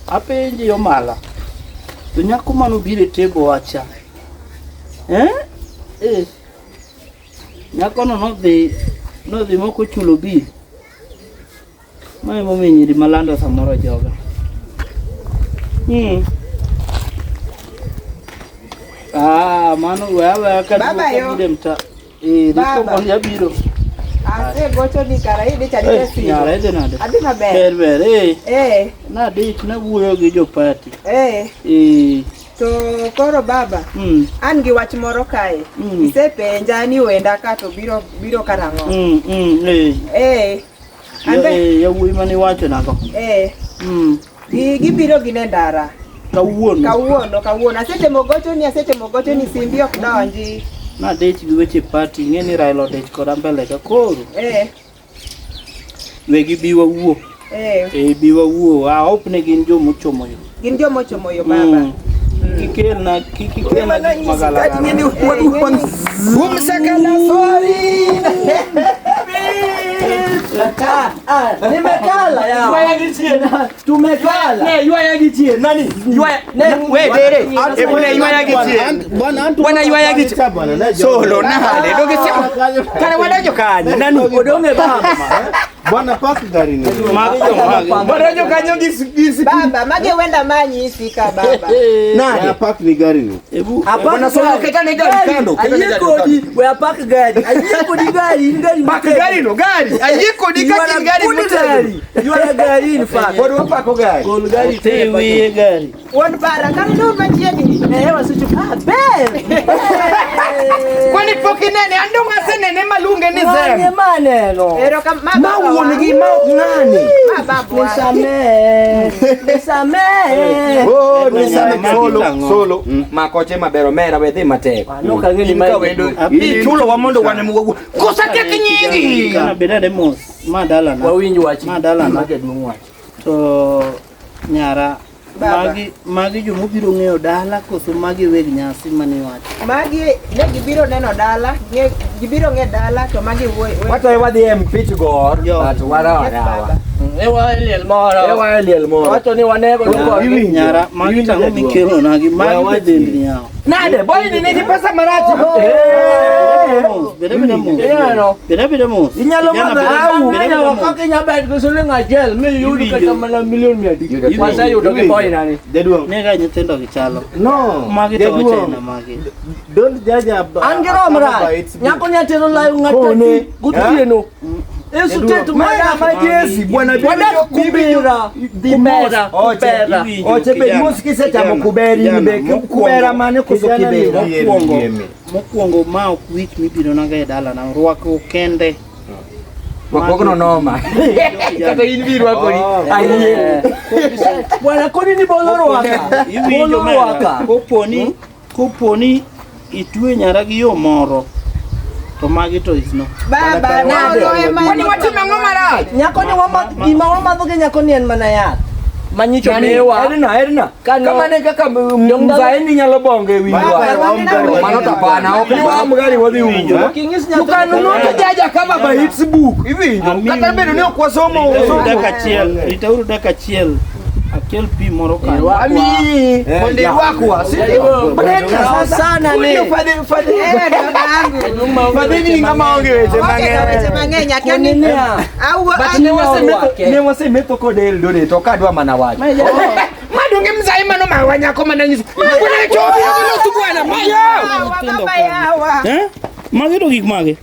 Apenji yo mala. To nyako mano bire tego wacha. Nyako no dhi moko chulo bi. Mae momenyi di malando samoro joga. Mano wewe kadibide mta. Diko moja biro. Ase gocho ni kara ide chadile si. Nyara ide nade. Adina ber. Ber. Na dit na wuoyo gi jopati. To koro baba. An gi wach moro kae. Isepenja ni wenda ka to biro karang'o. Ambe ya wuoyi mane wacho nago. Gibiro gine ndara. Kawuono. Asetemo gocho ni simbi ok donji. Na dech gi weche party ngeni Raila dech koda mbele ka koro. Wegi biwa wuo. Biwa wuo. Opne gin jo mochomo yo. Baba. Kikel na magala. Umsakala sorry. Nimekala ya. Tumekala. Yuaya gitie. Nani? Yuaya. We dere. Ebona yuaya gitie. Bwana yuaya gitie. Solo na hale. Doge sema. Kana wadajo kanya. Nani? Odonge baba. Bwana park gari ni. Wadajo kanya gisi. Baba, mage wenda manyi isika baba. Nani? Park ni gari ni. Bwana solo ketane gari kando. Ayiko di we park gari. Ayiko di gari. Park gari no gari. Ayiko di gari mutari. Yuara gari in fact. Wadu park gari. Gol gari tewi gari. Won bara kan do majieni. Wasichu ber. Kwani pokinene andonga senene malunge ni zem. Maneno. Ero kama Mauoni gi ngani? Nisame. Oh, nisame solo. Makoche mabero mera wedhi matek. No kangeni mai. Chulo wa mondo wane mugo. Kosa keki nyingi. Kana bedade mos. Madala na. Wawinji wachi. Madala na. Mage duong wachi. To nyara magi jo mobiro ng'eyo dala koso magi weg nyasi mane wacho. Magi ne gibiro neno dala, gibiro ng'e dala to magi wuoy. Wato wadhi mpich gor. Wato warawa. Ewa liel moro. Wacho ni wanego Nyara magi tango mikelo nagi magi dendni yao. Nade boy ni nigi pesa marachi. Beda mos. Inyalo madau. Wakake nyabet kusuling ajel. Mi yudi kata mana milion miadi. Masa yudo ke boy nani. Deduong. Nega nyithindo gichalo. No. Magi to chena magi. Don't judge a Angiro mra. Nyako nyatero layu ngati. Gutieno. Yesu tetu mara majesi bwana kubera dimera kubera ochepe musikise chamo kuberi nibe kubera mane kusokibera mokwongo ma ok wich mibiro naga e dala na rwako kende wakono noma kata in bi rwako ni aye bwana koni ni boloro waka iwinjo waka koponi itwe nyara gi yo moro to magi to isno baba kwani watime ngomara nyako ni wama dhoge nyako ni en mana yath manyicho mewa erina kama ne kaka mzaini nyalo bonge wiwa mano tapana okwa mgari wadhi unjo ukano no jaja kama ba hits book hivi kata bedo ne okwa somo itauru daka chiel akel pi moro ka ami konde wakwa bana sana ne fadhini ngama onge weche mang'eny akani but ne wase meto kodel dole to kadwa mana wacho madonge mzai mano mawanya ko mananyiso kuna chobi no tubwana mayo magi do gik mage